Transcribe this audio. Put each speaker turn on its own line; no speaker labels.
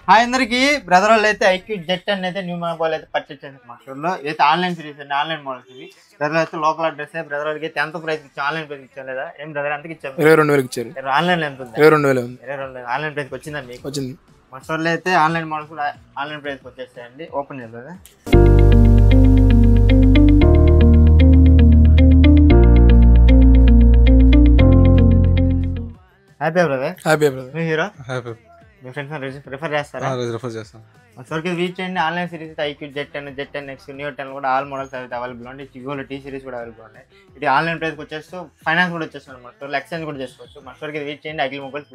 Hi అందరికి brother వాళ్ళు అయితే ఐక్యూ జెట్ అని అయితే న్యూ మొబైల్ అయితే పర్చేస్ చేశారు మా స్టోర్లో. అయితే ఆన్లైన్ సిరీస్ అండి, ఆన్లైన్ మోడల్స్ ఇవి. బ్రదర్ అయితే లోకల్ అడ్రస్, బ్రదర్ వాళ్ళకి 10th ప్రైస్ ఇచ్చాం, ఆన్లైన్ ప్రైస్ ఇచ్చాం లేదా ఏం బ్రదర్ అంతకి ఇచ్చాము
22,000 ఇచ్చారు.
ఆన్లైన్ ఎంత ఉంది?
22,000 ఉంది.
22 ఆన్లైన్ ప్రైస్కి వచ్చిందండి.
వచ్చింది.
మా స్టోర్లో అయితే ఆన్లైన్ మోడల్స్ కూడా ఆన్లైన్ ప్రైస్కి వచ్చేస్తాయండి. ఓపెన్ చేద్దాం. Happy brother.
Happy brother.
మీ హీరో
హ్యాపీ.
మీ ఫ్రెండ్స్ ప్రిఫర్ చేస్తారా?
రిఫర్ చేస్తాం.
సరికి రీచ్ అండి. Online series iQOO Z and next new 10 కూడా ఆల్ మోడల్స్ అయితే అవైలబుల్ ఉంది. టిగోలో టీ సిరీస్ కూడా అవైలబుల్ ఉన్నాయి. ఇది ఆన్లైన్ ప్రైస్కి వచ్చేస్తూ ఫైనాన్స్ కూడా వచ్చేస్తుంది. మా స్టోర్లో ఎక్స్చేంజ్ కూడా చేసుకోవచ్చు. మా స్టోర్కి రీచ్ చేయండి. అఖిల్ మొబైల్స్